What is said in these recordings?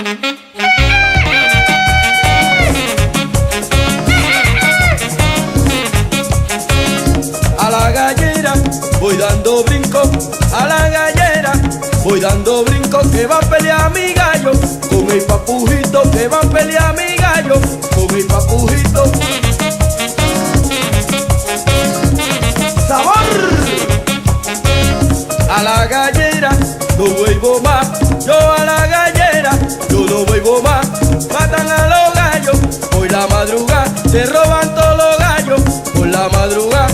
A la gallera voy dando brinco, a la gallera voy dando brinco, que va a pelear mi gallo con el papujito, que va a pelear mi gallo con el papujito. ¡Sabor! A la gallera no vuelvo más, yo a la gallera yo no vuelvo más. Matan a los gallos por la madrugada, se roban todos los gallos por la madrugada.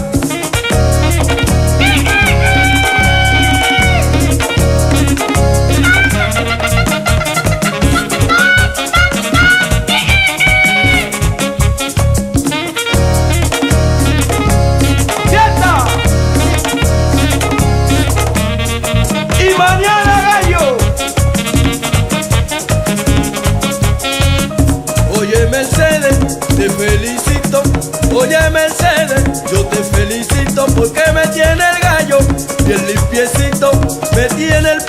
Mañana gallo. Oye Mercedes, te felicito. Oye Mercedes, yo te felicito porque me tiene el gallo bien limpiecito, me tiene el